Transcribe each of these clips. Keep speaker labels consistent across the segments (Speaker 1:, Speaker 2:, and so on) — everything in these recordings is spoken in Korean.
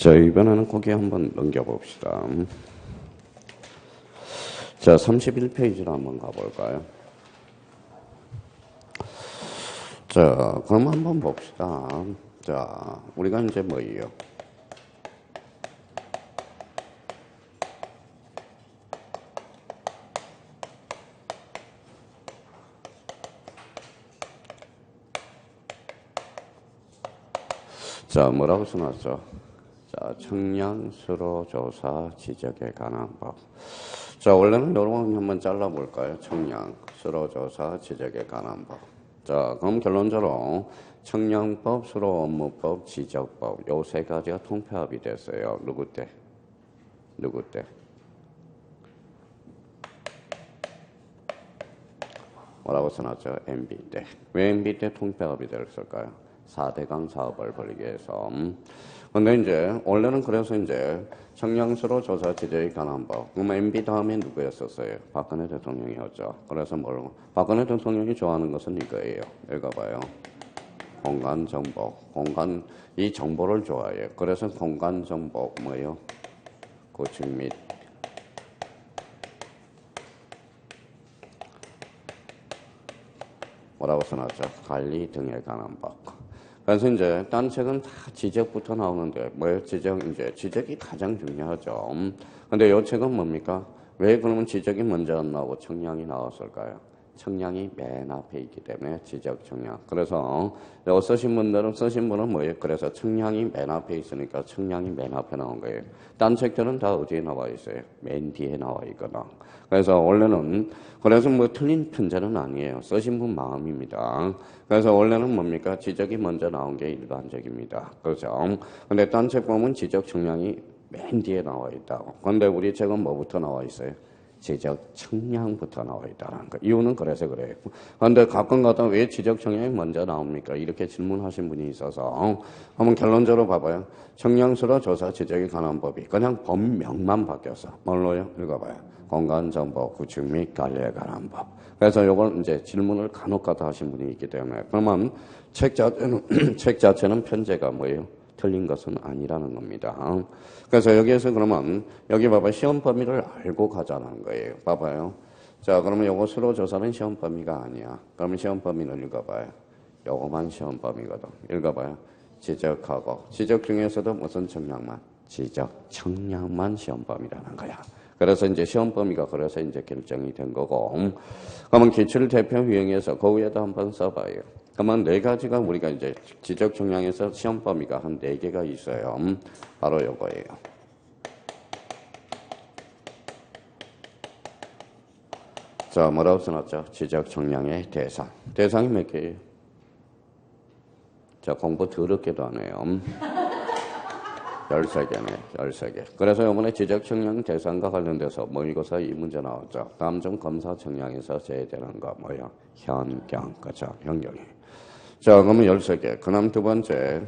Speaker 1: 자, 이번에는 거기 한번 넘겨봅시다. 자, 31페이지로 한번 가볼까요? 자, 그럼 한번 봅시다. 자, 우리가 이제 뭐예요? 자, 뭐라고 써놨죠? 자, 청량, 수로, 조사, 지적에 관한 법. 자, 원래는 요런 거 한번 잘라볼까요? 청량, 수로, 조사, 지적에 관한 법. 자, 그럼 결론적으로 청량법, 수로 업무법, 지적법 요 세 가지가 통폐합이 됐어요. 누구 때? 누구 때? 뭐라고 써놨죠? MB 때. 왜 MB 때 통폐합이 됐을까요? 4대강 사업을 벌이기 위해서. 근데 이제 원래는 그래서 이제 청량수로 조사 지적에 관한 법. 그럼 MB 다음에 누구였었어요? 박근혜 대통령이었죠. 그래서 박근혜 대통령이 좋아하는 것은 이거예요. 읽어봐요. 공간 정보. 공간 이 정보를 좋아해요. 그래서 공간 정보 뭐예요? 구축 및 뭐라고 써놨죠? 관리 등에 관한 법. 그래서 이제 딴 책은 다 지적부터 나오는데 뭐예요? 지적이 가장 중요하죠. 근데 이 책은 뭡니까? 왜 그러면 지적이 먼저 안 나오고 청량이 나왔을까요? 청량이 맨 앞에 있기 때문에 지적 청량. 그래서 이거 쓰신 분은 뭐예요? 그래서 청량이 맨 앞에 있으니까 청량이 맨 앞에 나온 거예요. 딴 책들은 다 어디에 나와 있어요? 맨 뒤에 나와 있거나. 그래서 원래는 그래서 뭐 틀린 편제는 아니에요. 쓰신 분 마음입니다. 그래서 원래는 뭡니까? 지적이 먼저 나온 게 일반적입니다. 그렇죠? 근데 딴 책 보면 지적 청량이 맨 뒤에 나와 있다고. 근데 우리 책은 뭐부터 나와 있어요? 지적 청량부터 나와 있다는 거. 이유는 그래서 그래요. 그런데 가끔가다 왜 지적 청량이 먼저 나옵니까? 이렇게 질문하신 분이 있어서 한번 결론적으로 봐봐요. 청량수로 조사 지적에 관한 법이 그냥 법명만 바뀌었어. 뭘로요? 읽어봐요. 공간정보 구축 및 관리에 관한 법. 그래서 이걸 이제 질문을 간혹가다 하신 분이 있기 때문에 그러면 책 자체는 편제가 뭐예요? 틀린 것은 아니라는 겁니다. 그래서 여기에서 그러면 여기 봐봐 시험 범위를 알고 가자는 거예요. 봐봐요. 자 그러면 요거 수로 조사는 시험 범위가 아니야. 그러면 시험 범위는 읽어봐요. 요거만 시험 범위거든. 읽어봐요. 지적하고 지적 중에서도 무슨 청량만? 지적 청량만 시험 범위라는 거야. 그래서 이제 시험 범위가 그래서 이제 결정이 된 거고. 그러면 기출 대표 유형에서 그 위에도 한번 써봐요. 그러면 네 가지가 우리가 이제 지적 청량에서 시험 범위가 한 네 개가 있어요. 바로 요거예요. 자, 뭐라고 써놨죠? 지적 청량의 대상. 대상이 몇 개예요? 자, 공부 더럽게도 안 해요. 13개네, 13개. 그래서 이번에 지적 청량 대상과 관련돼서 모의고사 이 문제 나왔죠. 다음 중 검사 청량에서 제외되는 거 뭐예요? 현경, 그렇죠? 현경이. 자, 그러면 13개. 그 다음 두 번째.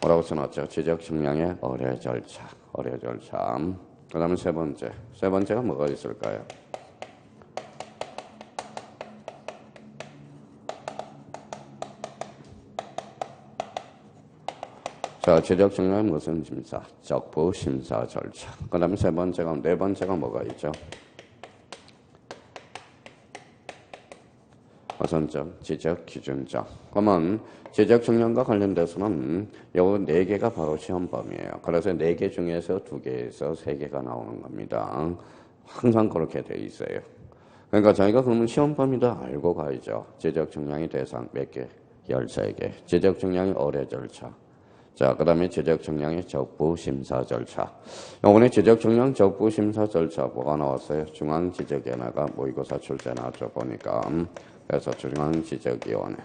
Speaker 1: 뭐라고 써놨죠? 지적 청량의 의뢰 절차. 의뢰 절차. 그 다음에 세 번째. 세 번째가 뭐가 있을까요? 자, 지적 청량의 무슨 심사? 적부 심사 절차. 그 다음에 네 번째가 뭐가 있죠? 우선적, 지적 기준적. 그러면 지적 청량과 관련돼서는 요 네 개가 바로 시험 범위예요. 그래서 네 개 중에서 두 개에서 세 개가 나오는 겁니다. 항상 그렇게 돼 있어요. 그러니까 저희가 그러면 시험 범위도 알고 가야죠. 지적 청량의 대상 몇 개? 13개. 지적 청량의 의뢰 절차. 자, 그 다음에 지적 청량의 적부 심사 절차. 이번에 지적 청량 적부 심사 절차 뭐가 나왔어요? 중앙지적위원회가 모의고사 출제 나왔죠, 보니까. 그래서 중앙지적위원회.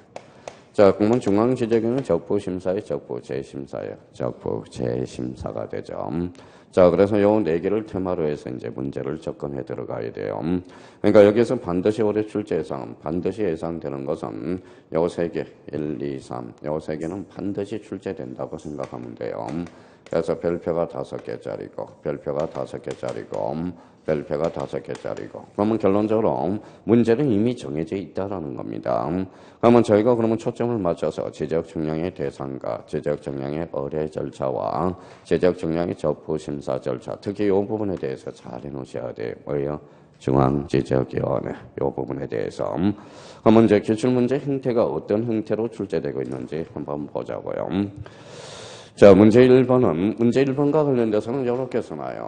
Speaker 1: 자, 그러면 중앙지적위원회는 적부 심사의 적부 재심사예요. 적부 재심사가 되죠. 자, 그래서 요 네 개를 테마로 해서 이제 문제를 접근해 들어가야 돼요. 그러니까 여기서 반드시 올해 출제 예상, 반드시 예상되는 것은 요 세 개, 1, 2, 3, 요 세 개는 반드시 출제된다고 생각하면 돼요. 그래서 별표가 5개짜리고, 별표가 5개짜리고, 별표가 5개짜리고. 그러면 결론적으로 문제는 이미 정해져 있다라는 겁니다. 그러면 저희가 그러면 초점을 맞춰서 지적 측량의 대상과 지적 측량의 의뢰 절차와 지적 측량의 적부 심사 절차, 특히 이 부분에 대해서 잘 해놓으셔야 돼요. 뭐예요? 중앙지적위원회 이 부분에 대해서. 그러면 이제 기출문제 형태가 어떤 형태로 출제되고 있는지 한번 보자고요. 자, 문제 1번과 관련돼서는 이렇게 써놔요.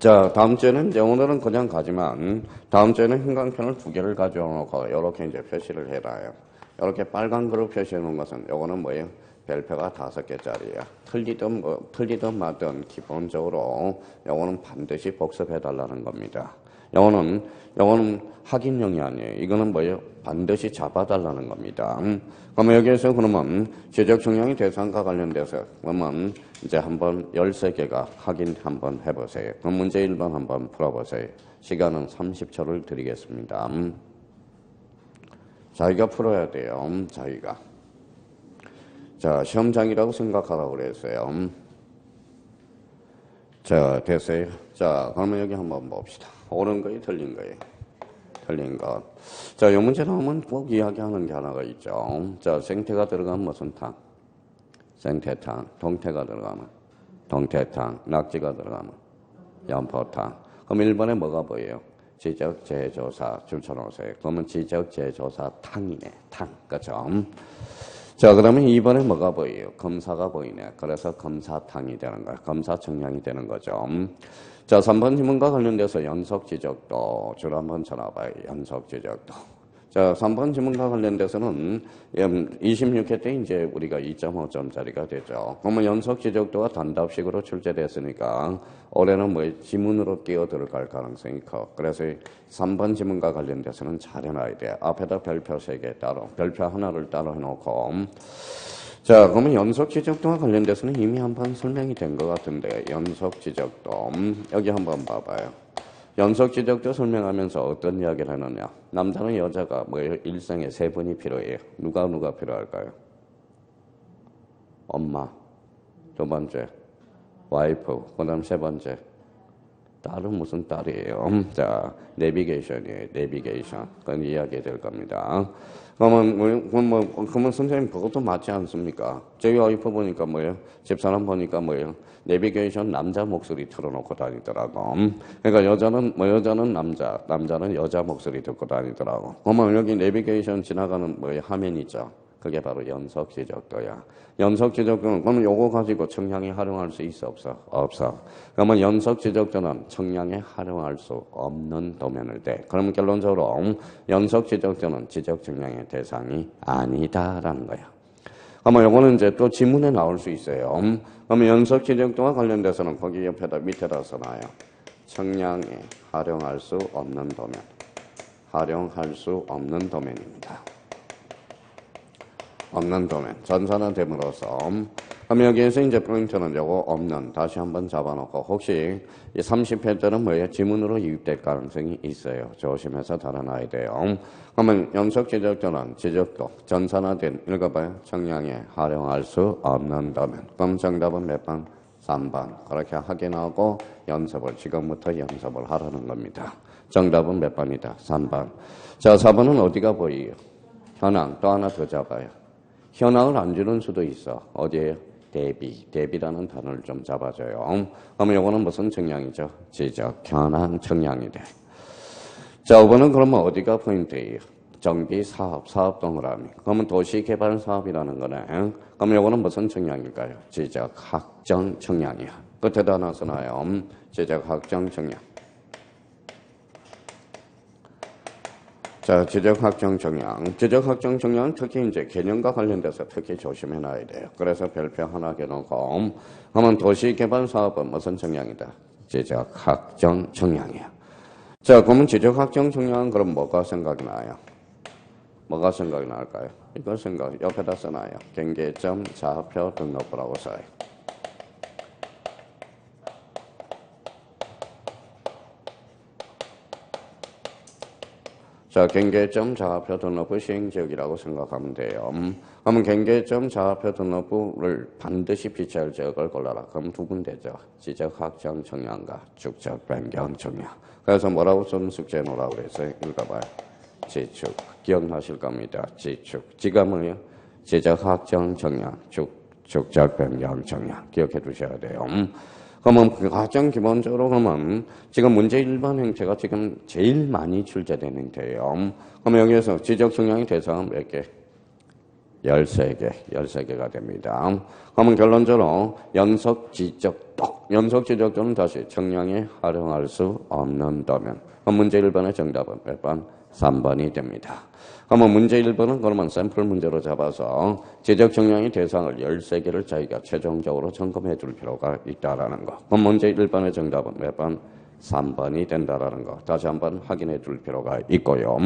Speaker 1: 자, 다음 주에는 이제 오늘은 그냥 가지만 다음 주에는 형광펜을 2개를 가져와 놓고 이렇게 이제 표시를 해놔요. 이렇게 빨간 거로 표시해 놓은 것은 요거는 뭐예요? 별표가 5개짜리야. 틀리든 마든 기본적으로 요거는 반드시 복습해 달라는 겁니다. 요거는 확인형이 아니에요. 이거는 뭐예요? 반드시 잡아달라는 겁니다. 그러면 여기에서 그러면 지적 측량의 대상과 관련돼서 그러면 이제 한번 13개가 확인 한번 해보세요. 그럼 문제 1번 한번 풀어보세요. 시간은 30초를 드리겠습니다. 자기가 풀어야 돼요. 자기가. 자, 시험장이라고 생각하라고 그랬어요. 자, 됐어요. 자, 그러면 여기 한번 봅시다. 옳은 거예요? 틀린 거예요? 틀린 것. 자, 이 문제 나오면 꼭 이야기하는 게 하나가 있죠. 자, 생태가 들어가면 무슨 탕? 생태탕. 동태가 들어가면 동태탕. 낙지가 들어가면 연포탕. 그럼 1번에 뭐가 보여요? 지적재조사 줄쳐놓으세요. 그러면 지적재조사 탕이네. 탕. 그죠? 자, 그러면 2번에 뭐가 보여요? 검사가 보이네. 그래서 검사탕이 되는 거야. 검사청량이 되는 거죠. 자, 3번 지문과 관련돼서 연속지적도 줄 한번 쳐놔봐요. 연속지적도. 자, 3번 지문과 관련돼서는 26회 때 이제 우리가 2.5점짜리가 되죠. 그러면 연속지적도가 단답식으로 출제됐으니까 올해는 뭐 지문으로 끼어 들어갈 가능성이 커. 그래서 3번 지문과 관련돼서는 잘 해놔야 돼. 앞에다 별표 3개 따로, 별표 하나를 따로 해놓고. 자, 그러면 연속지적도와 관련돼서는 이미 한번 설명이 된 것 같은데, 연속지적도. 여기 한번 봐봐요. 연속지적도 설명하면서 어떤 이야기를 하느냐. 남자는 여자가 뭐예요? 일생에 3분이 필요해요. 누가 필요할까요? 엄마. 2번째, 와이프. 그 다음 3번째. 딸은 무슨 딸이에요? 자, 내비게이션이에요. 내비게이션. 그건 이야기 될 겁니다. 그러면 선생님 그것도 맞지 않습니까? 저희 와이프 보니까 뭐예요? 집사람 보니까 뭐예요? 내비게이션 남자 목소리 틀어놓고 다니더라고. 그러니까 여자는 남자는 여자 목소리 듣고 다니더라고. 그러면 여기 내비게이션 지나가는 뭐예요? 화면 있죠? 그게 바로 연속지적도야. 연속지적도는 그러면 요거 가지고 청량에 활용할 수 있어 없어? 없어. 그러면 연속지적도는 청량에 활용할 수 없는 도면을 대. 그러면 결론적으로 연속지적도는 지적청량의 대상이 아니다라는 거야. 그러면 요거는 이제 또 지문에 나올 수 있어요. 그러면 연속지적도와 관련돼서는 거기 옆에다 밑에다 써놔요. 청량에 활용할 수 없는 도면. 활용할 수 없는 도면입니다. 없는 도면. 전산화 됨으로써. 그럼 여기에서 이제 포인트는 요거 없는. 다시 한번 잡아놓고. 혹시 이 30회 때는 뭐예요? 지문으로 유입될 가능성이 있어요. 조심해서 달아놔야 돼요. 그러면 연속지적도는 지적도. 전산화된. 읽어봐요. 청량에 활용할 수 없는 도면. 그럼 정답은 몇 번? 3번. 그렇게 확인하고 지금부터 연습을 하라는 겁니다. 정답은 몇 번이다? 3번. 자, 4번은 어디가 보여요? 현황. 또 하나 더 잡아요. 현황을 안 주는 수도 있어. 어디에요? 대비라는 단어를 좀 잡아줘요. 그러면 이거는 무슨 청량이죠? 지적, 현황, 청량이 돼. 자, 5번은 그러면 어디가 포인트예요? 정비, 사업 동그라미. 그러면 도시개발 사업이라는 거네. 그러면 이거는 무슨 청량일까요? 지적, 확정, 청량이야. 끝에다 하나 써놔요. 지적, 확정, 청량. 자, 지적확정 정량. 지적확정 정량은 특히 이제 개념과 관련돼서 특히 조심해 놔야 돼요. 그래서 별표 하나 개놓고, 그러면 도시개발 사업은 무슨 정량이다? 지적확정 정량이야. 자, 그러면 지적확정 정량은 그럼 뭐가 생각이 나요? 뭐가 생각이 날까요? 이거 옆에다 써놔요. 경계점, 좌표 등록부라고 써요. 자, 경계점 좌표 등록부 시행지역이라고 생각하면 돼요. 그러면 경계점 좌표 등록부를 반드시 비치할 지역을 골라라. 그럼 두 군데죠. 지적 확장 청량과 축적 변경 청량. 그래서 뭐라고 써는 숙제 놓으라고 그랬어요? 읽어봐요. 지축. 기억나실 겁니다. 지축. 지가 뭐예요? 지적 확장 청량, 축적 변경 청량. 기억해 두셔야 돼요. 그러면 가장 기본적으로 그러면 지금 문제 1번 행태가 지금 제일 많이 출제된 행태예요. 그러면 여기에서 지적 청량의 대상은 몇 개? 13개가 됩니다. 그러면 결론적으로 연속 지적도는 다시 청량에 활용할 수 없는 도면. 그럼 문제 1번의 정답은 몇 번? 3번이 됩니다. 그러면 문제 1번은 그러면 샘플 문제로 잡아서 지적 청량의 대상을 13개를 자기가 최종적으로 점검해 줄 필요가 있다라는 거. 그럼 문제 1번의 정답은 몇 번? 3번이 된다라는 거. 다시 한번 확인해 줄 필요가 있고요.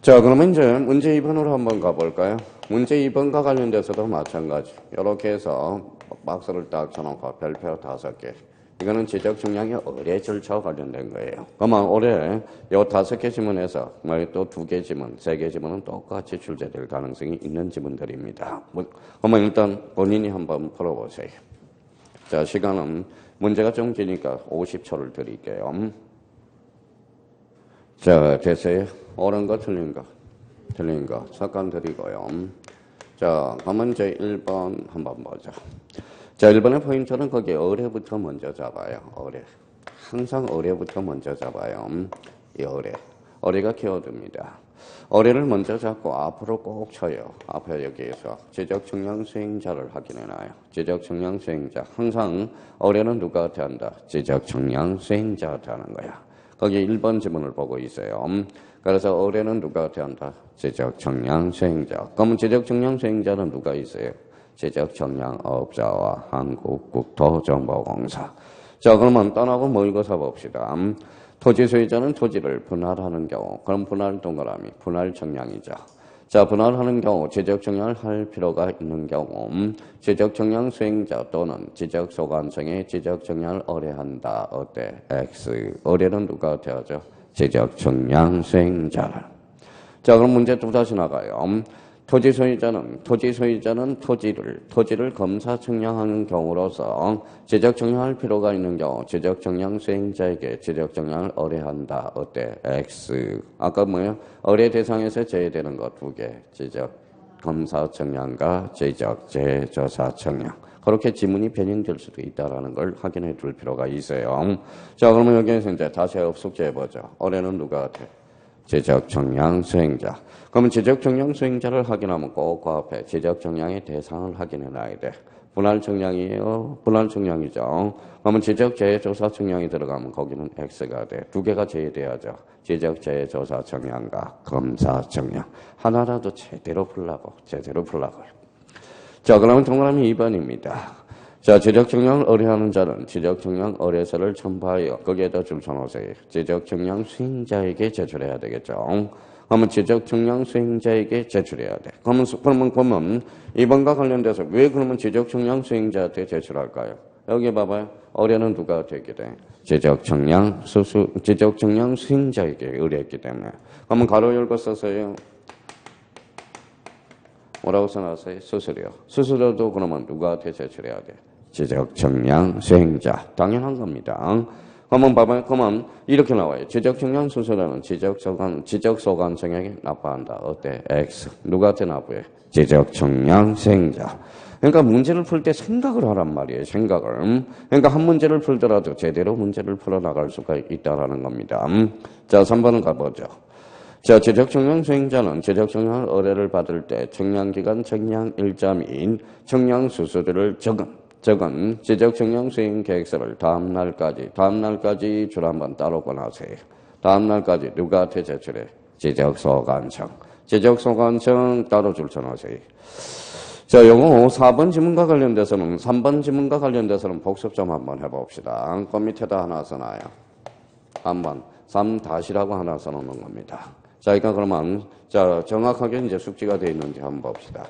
Speaker 1: 자, 그러면 이제 문제 2번으로 한번 가볼까요? 문제 2번과 관련돼서도 마찬가지. 이렇게 해서 박스를 딱 쳐놓고 별표 5개. 이거는 지적 청량의 의뢰 절차와 관련된 거예요. 그러면 올해 요 5개 지문에서 또 2개 지문, 3개 지문은 똑같이 출제될 가능성이 있는 지문들입니다. 그러면 일단 본인이 한번 풀어보세요. 자, 시간은 문제가 좀 기니까 50초를 드릴게요. 자, 됐어요? 옳은 거, 틀린 거? 틀린 거. 잠깐 드리고요. 자, 그러면 이제 1번 한번 보자. 자, 1번의 포인트는 거기 어뢰부터 먼저 잡아요. 어뢰. 항상 어뢰부터 먼저 잡아요. 이 어뢰. 어뢰가 키워드입니다. 어뢰를 먼저 잡고 앞으로 꼭 쳐요. 앞에 여기에서 지적 청량 수행자를 확인해놔요. 지적 청량 수행자. 항상 어뢰는 누구한테 한다? 지적 청량 수행자한테 하는 거야. 거기 1번 지문을 보고 있어요. 그래서 어뢰는 누구한테 한다? 지적 청량 수행자. 그러면 지적 청량 수행자는 누가 있어요? 지적 청량업자와 한국국토정보공사. 자, 그러면 떠나고 뭐 읽어서 봅시다. 토지 소유자는 토지를 분할하는 경우, 그럼 분할 동그라미, 분할 청량이죠. 자, 분할하는 경우 지적 청량을 할 필요가 있는 경우 지적 청량 수행자 또는 지적 소관청에 지적 청량을 의뢰한다. 어때? X. 의뢰는 누구한테 하죠? 지적 청량 수행자를. 자, 그럼 문제 또 다시 나가요. 토지 소유자는 토지를 검사 청량하는 경우로서 지적 청량할 필요가 있는 경우 지적 청량 수행자에게 지적 청량을 의뢰한다. 어때? X. 아까 뭐예요? 의뢰 대상에서 제외되는 거 2개. 지적 검사 청량과 지적 재조사 청량. 그렇게 지문이 변형될 수도 있다는 걸 확인해 둘 필요가 있어요. 자, 그러면 여기에서 이제 다시 숙제해 보죠. 의뢰는 누가 같아? 지적 청량 수행자. 그러면 지적 청량 수행자를 확인하면 꼭 그 앞에 지적 청량의 대상을 확인해 놔야 돼. 분할 청량이에요. 분할 청량이죠. 그러면 지적 재조사 청량이 들어가면 거기는 X가 돼. 2개가 제외돼야죠. 지적 재조사 청량과 검사 청량. 하나라도 제대로 풀라고. 자, 그러면 동그라미 2번입니다. 자, 지적 청량을 의뢰하는 자는 지적 청량 의뢰서를 첨부하여 거기에다 줄 서놓으세요. 지적 청량 수행자에게 제출해야 되겠죠. 그러면 지적 청량 수행자에게 제출해야 돼. 그러면 보면 2번과 관련돼서 왜 그러면 지적 청량 수행자한테 제출할까요? 여기 봐봐요. 의뢰는 누가 되게 돼? 지적 청량 수행자에게 의뢰했기 때문에. 그러면 가로 열고 써서요. 뭐라고 써놨어요? 수수료. 수수료도 그러면 누구한테 제출해야 돼? 지적 청량 수행자. 당연한 겁니다. 그러면 봐봐요. 그러면 이렇게 나와요. 지적 청량 수수료는 지적 소관청에게 납부한다. 어때? X. 누구한테 납부해? 지적 청량 수행자. 그러니까 문제를 풀 때 생각을 하란 말이에요. 생각을. 그러니까 한 문제를 풀더라도 제대로 문제를 풀어나갈 수가 있다는 겁니다. 자, 3번은 가보죠. 자, 지적 청량 수행자는 지적 청량 의뢰를 받을 때 청량기간, 청량일자 및 청량 수수료를 적은 지적 청량 수행 계획서를 다음날까지 줄 한번 따로 권하세요. 다음날까지 누구한테 제출해? 지적소관청 따로 줄 쳐놓으세요. 자, 요거 4번 지문과 관련돼서는 3번 지문과 관련돼서는 복습 좀 한번 해봅시다. 그 밑에다 하나 써놔요. 한번 3-라고 하나 써놓는 겁니다. 자, 그러니까 그러면 자, 정확하게 이제 숙지가 되어 있는지 한번 봅시다.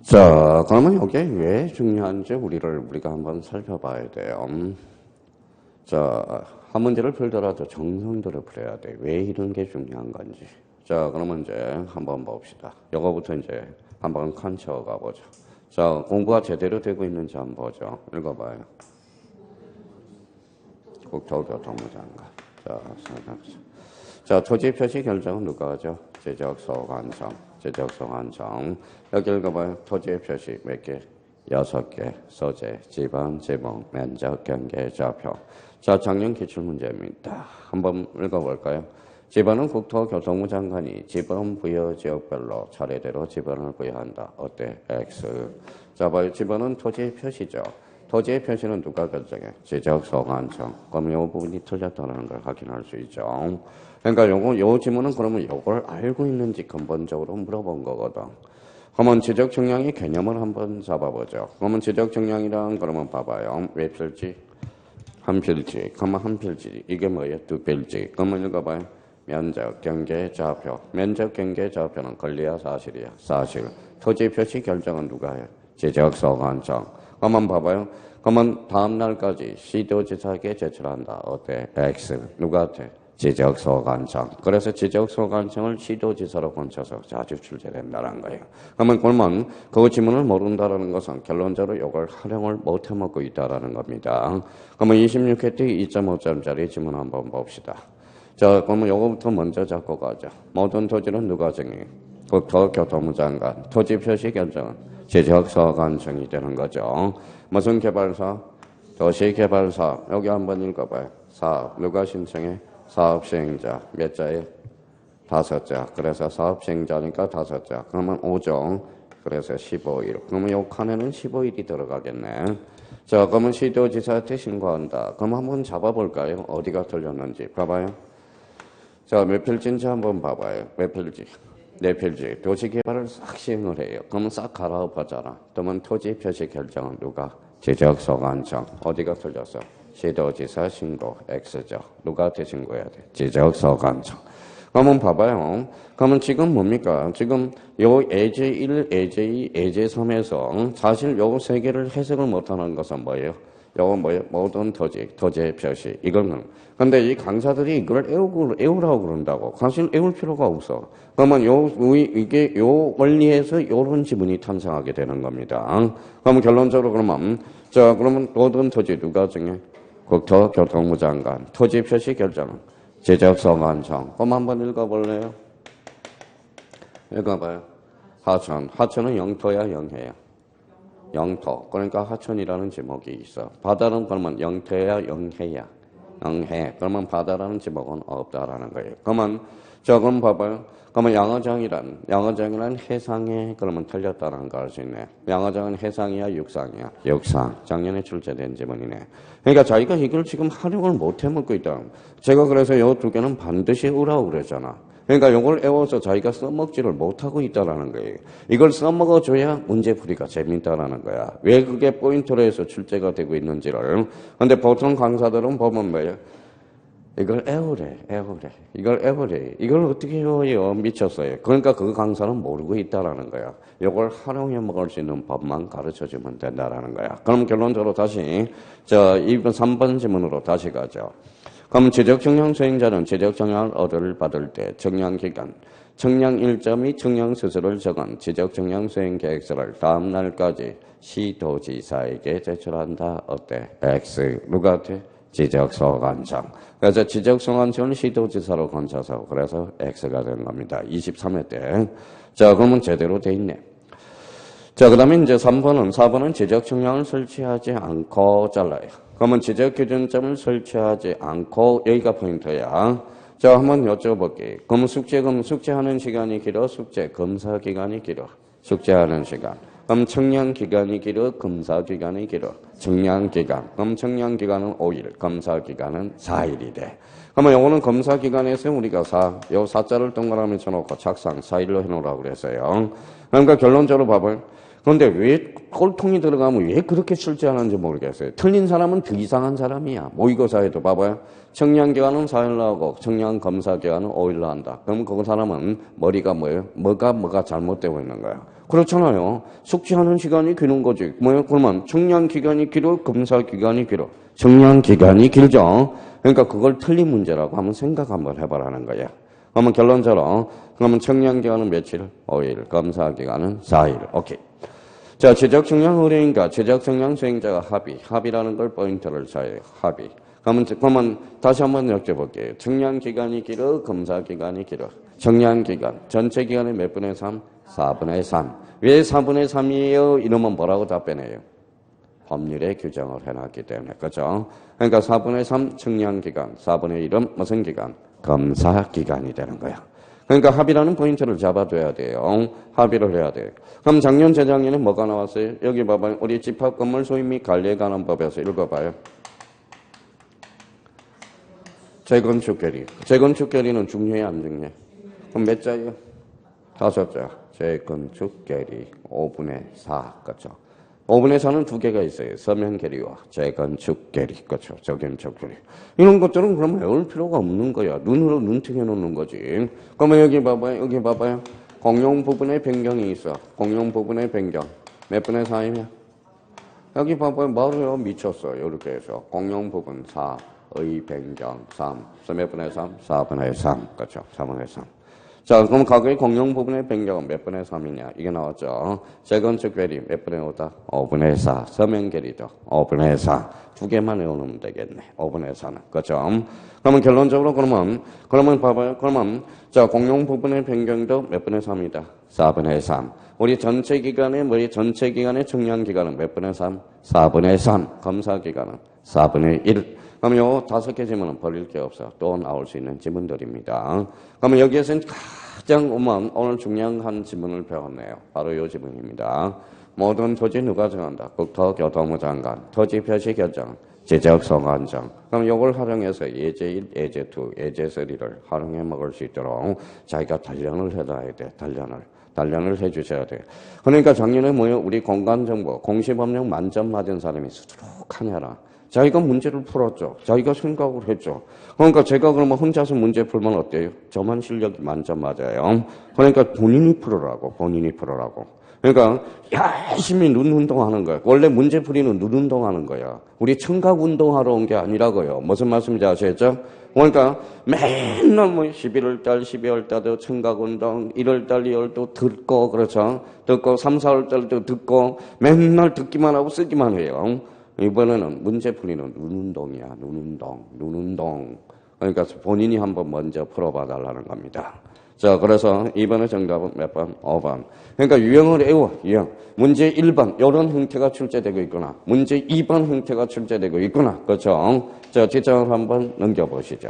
Speaker 1: 자, 그러면 이게 왜 중요한지 우리가 한번 살펴봐야 돼요. 자, 한 문제를 풀더라도 정성들을 풀어야 돼. 왜 이런 게 중요한 건지. 자, 그러면 이제 한번 봅시다. 이거부터 이제 한번 칸쳐 가보죠. 자, 공부가 제대로 되고 있는지 한번 보죠. 읽어봐요. 국토교통부장관. 자, 토지 표시 결정은 누가 하죠? 지적소관청. 여기 읽어봐요. 토지 표시 몇 개? 6개. 소재, 지번, 지목, 면적, 경계, 좌표. 자, 작년 기출문제입니다. 한번 읽어볼까요? 지번은 국토교통부 장관이 지번 부여 지역별로 차례대로 지번을 부여한다. 어때? X. 자, 봐요. 지번은 토지의 표시죠. 토지의 표시는 누가 결정해? 지적소관청. 그럼 이 부분이 틀렸다는 걸 확인할 수 있죠. 그러니까 요 지문은 그러면 요걸 알고 있는지 근본적으로 물어본 거거든. 그러면 지적 측량의 개념을 한번 잡아보죠. 그러면 지적 측량이란 그러면 봐봐요. 왜 필지? 한 필지. 그러면 한 필지. 이게 뭐예요? 두 필지. 그러면 읽어봐요. 면적, 경계, 좌표. 면적, 경계, 좌표는 권리야, 사실이야? 사실. 토지 표시 결정은 누가 해? 지적소관청. 그러면 봐봐요. 그러면 다음 날까지 시도지사에게 제출한다. 어때? X. 누구한테? 지적소관청. 그래서 지적소관청을 시도지사로 건쳐서 자주 출제된다는 거예요. 그러면 그 지문을 모른다는 것은 결론적으로 이걸 활용을 못 해먹고 있다는 겁니다. 그러면 26회 때 2.5점짜리 지문 한번 봅시다. 자, 그러면 요거부터 먼저 잡고 가죠. 모든 토지는 누가 정해? 국토교통부 장관. 토지 표시 결정은 지적소관청이 되는 거죠. 무슨 개발사? 도시개발사. 여기 한번 읽어봐요. 사업. 누가 신청해? 사업시행자. 몇 자에? 5자. 그래서 사업시행자니까 5자. 그러면 5종. 그래서 15일. 그러면 요 칸에는 15일이 들어가겠네. 자, 그러면 시도지사한테 신고한다. 그럼 한번 잡아볼까요? 어디가 틀렸는지. 봐봐요. 자, 몇 필지인지 한번 봐봐요. 몇 필지? 네 필지. 도시개발을 싹 시행을 해요. 그러면 싹 갈아엎었잖아. 그러면 토지 표시 결정은 누가? 지적소관청. 어디가 틀렸어? 시도지사 신고 X죠. 누구한테 신고해야 돼? 지적소관청. 그러면 봐봐요. 그러면 지금 뭡니까? 지금 요 예제 1, 예제 2, 예제 3에서 사실 요 세 개를 해석을 못하는 것은 뭐예요? 요거 뭐예요? 모든 토지의 표시. 이거는. 근데 이 강사들이 이걸 애우라고 그런다고. 사실 애울 필요가 없어. 그러면 이게 요 원리에서 요런 지문이 탄생하게 되는 겁니다. 그러면 결론적으로 그러면 모든 토지 누가 정해? 국토교통부 장관. 토지 표시 결정은 지적소관청. 그럼 한번 읽어볼래요? 읽어봐요. 하천. 하천은 영토야, 영해야? 영토. 그러니까 하천이라는 제목이 있어. 바다는 그러면 영토야, 영해야? 영해. 그러면 바다라는 제목은 없다라는 거예요. 그럼 봐봐요. 그러면 양어장이란 해상에 그러면 틀렸다는 걸 알 수 있네. 양어장은 해상이야, 육상이야? 육상. 작년에 출제된 지문이네. 그러니까 자기가 이걸 지금 활용을 못 해먹고 있다. 제가 그래서 이 두 개는 반드시 우라고 그랬잖아. 그러니까 이걸 애워서 자기가 써먹지를 못하고 있다라는 거예요. 이걸 써먹어줘야 문제풀이가 재밌다라는 거야. 왜 그게 포인트로 해서 출제가 되고 있는지를. 근데 보통 강사들은 보면 뭐예요? 이걸 애우래. 이걸 애우래. 이걸 어떻게 외워요? 미쳤어요. 그러니까 그 강사는 모르고 있다라는 거야. 이걸 활용해 먹을 수 있는 법만 가르쳐주면 된다라는 거야. 그럼 결론적으로 다시, 3번 지문으로 다시 가죠. 그럼 지적청량 수행자는 지적청량을 받을 때 청량기간, 청량 일정 및 청량 수수를 적은 지적청량 수행 계획서를 다음 날까지 시도지사에게 제출한다. 어때? X. 누구한테? 지적소관청. 그래서 지적소관청은 시도지사로 건쳐서 그래서 X가 된 겁니다. 23회 때. 자, 그러면 제대로 돼 있네. 자, 그 다음에 이제 4번은 지적청량을 설치하지 않고 잘라요. 그러면 지적기준점을 설치하지 않고 여기가 포인트야. 자, 한번 여쭤볼게요. 그럼 숙제하는 시간이 길어? 검사 기간이 길어? 숙제하는 시간. 그럼 청량 기간이 길어? 검사 기간이 길어? 청량 기간. 그럼 청량 기간은 5일, 검사 기간은 4일이 돼. 그러면 요거는 검사 기간에서 우리가 요 4자를 동그라미 쳐놓고 착상 4일로 해놓으라고 그랬어요. 그러니까 결론적으로 봐봐요. 그런데 왜 꼴통이 들어가면 왜 그렇게 출제하는지 모르겠어요. 틀린 사람은 더 이상한 사람이야. 모의고사에도 봐봐요. 청량기간은 4일로 하고 청량검사기간은 5일로 한다. 그럼 그 사람은 머리가 뭐예요? 뭐가 잘못되고 있는 거야. 그렇잖아요. 숙지하는 시간이 기는 거지. 뭐예요? 그러면 청량 기간이 길어, 검사 기간이 길어. 청량 기간이 길죠. 그러니까 그걸 틀린 문제라고 한번 생각 한번 해보라는 거예요. 그러면 결론적으로 그러면 청량 기간은 며칠? 5일. 검사 기간은 4일. 오케이. 자, 지적 청량 의뢰인과 지적 청량 수행자가 합의라는 걸 포인트를 줘요. 합의. 그러면 다시 한번 여쭤볼게요. 청량 기간이 길어, 검사 기간이 길어. 청량 기간 전체 기간의 몇 분의 3? 4분의 3. 왜 4분의 3이에요? 이러면 뭐라고 답변해요? 법률에 규정을 해놨기 때문에. 그렇죠? 그러니까 4분의 3 청량 기간, 4분의 1은 무슨 기간? 검사 기간이 되는 거야. 그러니까 합의라는 포인트를 잡아줘야 돼요. 합의를 해야 돼요. 그럼 작년, 재작년에 뭐가 나왔어요? 여기 봐봐요. 우리 집합 건물 소유 및 관리에 관한 법에서 읽어봐요. 재건축 결의. 재건축 결의는 중요해, 안 중요해? 그럼 몇 자예요? 5자. 재건축 결의 5분의 4. 그렇죠? 5분의 4는 두 개가 있어요. 서면 결의와 재건축 결의. 그렇죠? 재건축 결의. 이런 것들은 그럼 외울 필요가 없는 거야. 눈으로 눈팅해 놓는 거지. 그러면 여기 봐봐요. 여기 봐봐요. 공용 부분의 변경이 있어. 공용 부분의 변경. 몇 분의 4이냐? 여기 봐봐요. 뭐래요? 미쳤어. 이렇게 해서. 공용 부분 4의 변경 3. 몇 분의 3? 4분의 3. 그렇죠? 4분의 3. 자, 그럼 각의 공용 부분의 변경은 몇 분의 3이냐? 이게 나왔죠. 재건축 결의 몇 분의 5다? 5분의 4. 서면 결의죠. 5분의 4. 두 개만 외우면 되겠네. 5분의 4는. 그렇죠? 그러면 결론적으로 그러면 봐봐요. 그러면 자, 공용 부분의 변경도 몇 분의 3이다? 4분의 3. 우리 전체 기간의 청량 기간은 몇 분의 3? 4분의 3. 검사 기간은 4분의 1. 그럼 요 5개 질문은 버릴 게 없어. 또 나올 수 있는 질문들입니다. 그러면 여기에서는 가장 오늘 중요한 질문을 배웠네요. 바로 요 질문입니다. 모든 토지 누가 정한다? 국토교통부 장관. 토지 표시 결정. 지적소관청. 그럼 요걸 활용해서 예제 1, 예제 2, 예제 3를 활용해 먹을 수 있도록 자기가 단련을 해놔야 돼. 단련을 해주셔야 돼요. 그러니까 작년에 뭐예요? 우리 공간정보, 공시법령 만점 맞은 사람이 수두룩하냐라. 자기가 문제를 풀었죠. 자기가 생각을 했죠. 그러니까 제가 그러면 혼자서 문제 풀면 어때요? 저만 실력이 만점 맞아요. 그러니까 본인이 풀으라고. 그러니까 열심히 눈 운동하는 거야. 원래 문제 풀이는 눈 운동하는 거야. 우리 청각 운동하러 온 게 아니라고요. 무슨 말씀인지 아시겠죠? 그러니까 맨날 11월 달, 12월 달도 청각 운동, 1월 달, 2월도 듣고, 그렇죠? 듣고, 3, 4월 달도 듣고, 맨날 듣기만 하고 쓰기만 해요. 이번에는 문제 풀이는 눈 운동. 그러니까 본인이 한번 먼저 풀어봐 달라는 겁니다. 자, 그래서 이번에 정답은 몇 번? 5번. 그러니까 유형을 외워, 유형. 문제 1번, 이런 형태가 출제되고 있구나. 문제 2번 형태가 출제되고 있구나. 그렇죠? 자, 뒷장을 한번 넘겨보시죠.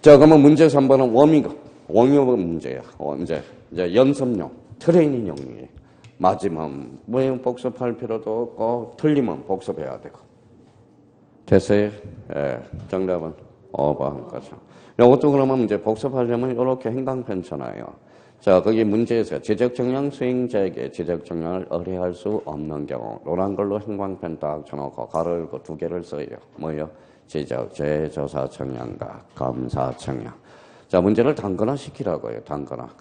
Speaker 1: 자, 그러면 문제 3번은 워밍업 문제야. 이제 연습용, 트레이닝용이에요. 맞으면 복습할 필요도 없고 틀리면 복습해야 되고. 됐어요? 예, 정답은 5번 거죠. 이것도 그러면 이제 복습하려면 이렇게 행방편 쳐놔요. 자, 거기 문제에서 지적청량 수행자에게 지적청량을 의뢰할 수 없는 경우 노란 걸로 행방편 딱 쳐놓고 가로 열고 두 개를 써요. 뭐요? 지적, 재조사 청량과 검사 청량. 자, 문제를 단거화시키라고요.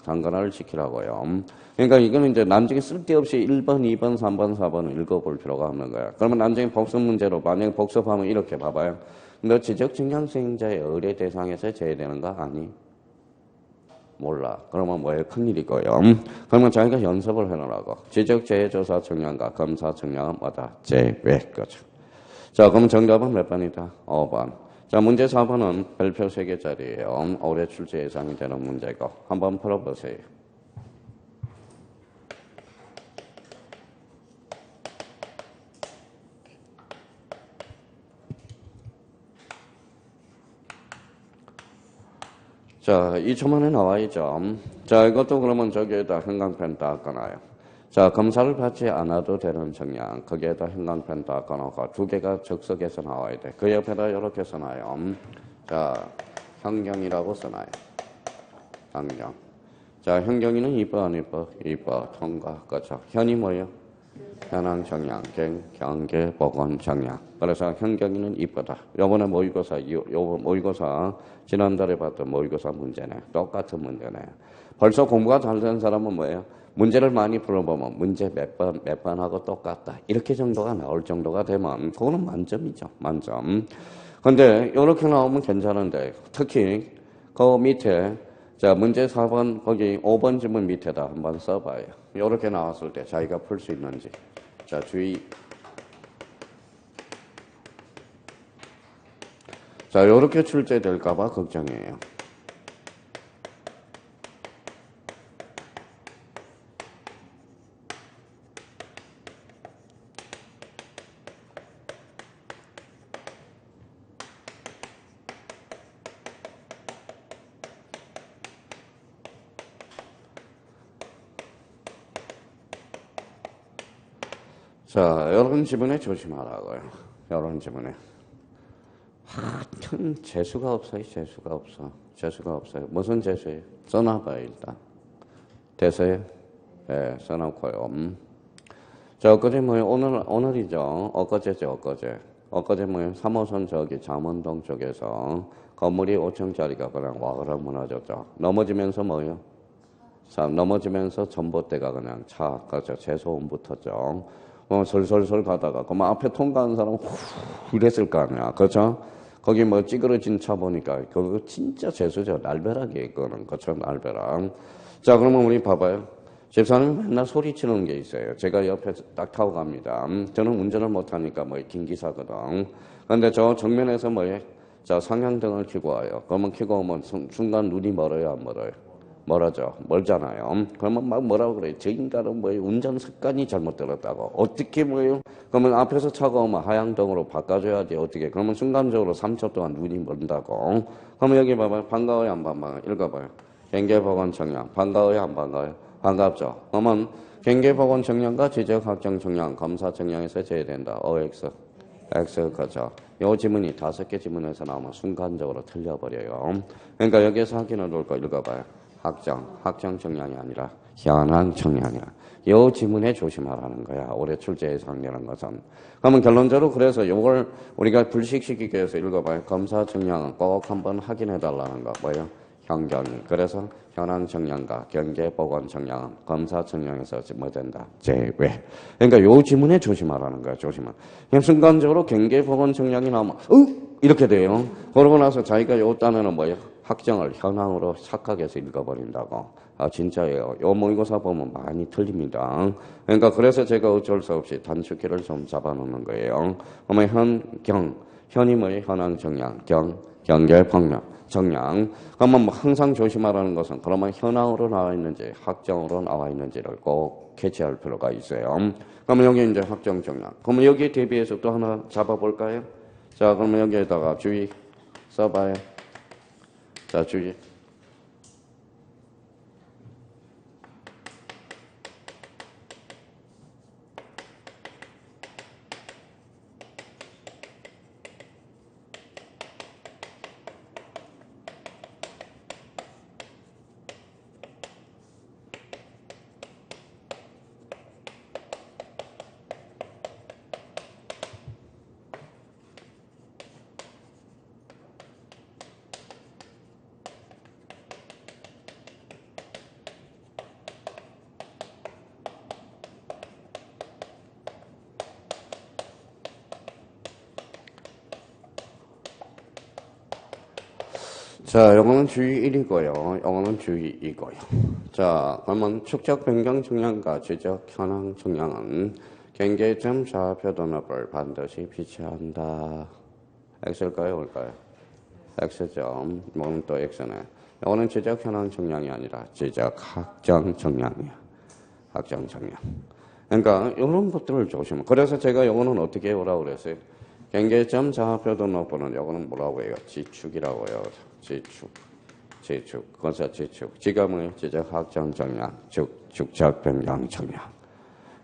Speaker 1: 단거화를 시키라고요. 그러니까 이거는 이제 나중에 쓸데없이 1번, 2번, 3번, 4번을 읽어볼 필요가 없는 거야. 그러면 나중에 복습 문제로 만약에 복습하면 이렇게 봐봐요. 너 지적청량 수행자의 의뢰 대상에서 제외되는 거 아니? 몰라. 그러면 뭐예요? 큰일이고요. 그러면 자기가 연습을 해놓으라고. 지적, 재조사 청량과 검사 청량은 뭐다? 제외. 거죠. 자, 그럼 정답은 몇 번이다? 5번. 자, 문제 4번은 별표 3개짜리예요. 올해 출제 예상이 되는 문제고. 한번 풀어보세요. 자, 2초만에 나와있죠. 자, 이것도 그러면 저기에다 형광펜 딱 꺼놔요. 자, 검사를 받지 않아도 되는 정량. 거기에다 형광펜 딱 꺼놓고 두 개가 적석에서 나와야 돼. 그 옆에다 이렇게 써놔요. 자, 현경이라고 써놔요. 현경. 자, 현경이는 이뻐 안 이뻐? 이뻐. 통과. 그렇죠. 현이 뭐예요? 현황 정량, 경계, 보건 정량. 그래서 현경이는 이쁘다. 요번에 모의고사, 모의고사, 지난달에 봤던 모의고사 문제네. 똑같은 문제네. 벌써 공부가 잘 된 사람은 뭐예요? 문제를 많이 풀어보면 문제 몇 번 하고 똑같다. 이렇게 정도가 나올 정도가 되면 그거는 만점이죠. 만점. 근데 이렇게 나오면 괜찮은데 특히 그 밑에 자 문제 4번 거기 5번 지문 밑에다 한번 써봐요. 이렇게 나왔을 때 자기가 풀 수 있는지. 자 주의. 자 이렇게 출제될까봐 걱정이에요. 자, 이런 지문에 조심하라고요. 이런 지문에. 하여튼 재수가 없어요. 재수가 없어. 재수가 없어요. 무슨 재수예요? 써놔봐요 일단. 됐어요? 네, 써놓고요. 자, 엊그제 뭐예요? 오늘이죠. 엊그제죠, 엊그제. 엊그제 뭐예요? 3호선 저기 잠원동 쪽에서 건물이 5층짜리가 그냥 와그락 무너졌죠. 넘어지면서 뭐예요? 넘어지면서 전봇대가 그냥 차, 그죠? 재소음 붙었죠. 설설설 가다가, 그만 앞에 통과하는 사람은 후, 이랬을 거 아니야. 그죠? 거기 뭐 찌그러진 차 보니까, 그거 진짜 재수죠. 날벼락이에요, 그거는. 그쵸? 날벼락. 자, 그러면 우리 봐봐요. 집사람이 맨날 소리치는 게 있어요. 제가 옆에 딱 타고 갑니다. 저는 운전을 못하니까 뭐 긴기사거든. 근데 저 정면에서 뭐예요? 자, 상향등을 켜고 와요. 그러면 켜고 오면 순간 눈이 멀어요, 안 멀어요? 멀어져. 멀잖아요. 그러면 막 뭐라고 그래요? 저 인간은 뭐 운전 습관이 잘못되었다고. 어떻게 뭐예요? 그러면 앞에서 차가 오면 하향등으로 바꿔줘야지. 어떻게? 그러면 순간적으로 3초 동안 눈이 멀다고. 그러면 여기 봐봐요. 반가워요, 안 반가워요? 읽어봐요. 경계보건청량. 반가워요, 안 반가워요? 반갑죠. 그러면 경계보건청량과 지적학정청량, 검사청량에서 제외된다. OX. X, 그죠. 요 지문이 5개 지문에서 나오면 순간적으로 틀려버려요. 그러니까 여기에서 확인을 놓을 거 읽어봐요. 학정 청량이 아니라 현황 청량이야. 이 지문에 조심하라는 거야. 올해 출제 예상되는 것은. 그러면 결론적으로 그래서 이걸 우리가 불식시키기 위해서 읽어봐요. 검사 청량은 꼭 한번 확인해 달라는 거. 뭐예요? 현경이. 그래서 현황 청량과 경계 보건 청량은 검사 청량에서 뭐 된다? 제외. 그러니까 이 지문에 조심하라는 거야. 조심하. 그냥 순간적으로 경계 보건 청량이 나오면 이렇게 돼요. 그러고 나서 자기가 요 단어는 뭐예요? 학정을 현황으로 착각해서 읽어버린다고. 아, 진짜예요. 요 모의고사 보면 많이 틀립니다. 그러니까 그래서 제가 어쩔 수 없이 단축키를 좀 잡아놓는 거예요. 그러면 현이 뭐예요? 현황 정량, 경계 평면, 정량. 그러면 뭐 항상 조심하라는 것은 그러면 현황으로 나와 있는지 학정으로 나와 있는지를 꼭 캐치할 필요가 있어요. 그러면 여기 이제 학정 정량. 그러면 여기에 대비해서 또 하나 잡아볼까요? 자, 그러면 여기에다가 주의 써봐요. 자, 주의. 자, 요거는 주의 1이고요. 요거는 주의 2고요. 자, 그러면 축적 변경 측량과 지적 현황 측량은 경계점 좌표 등급을 반드시 비치한다. X일까요? 올까요? X점. 뭐는 또 X네. 요거는 지적 현황 측량이 아니라 지적 학정 측량이야. 학정 측량. 그러니까 이런 것들을 조심. 그래서 제가 요거는 어떻게 오라고 그랬어요? 경계점 좌표 등록부는 요거는 뭐라고 해요? 지축이라고 해요. 지축. 건설 지축. 지가 뭐예요? 지적 학정 정량, 축적 변경 정량.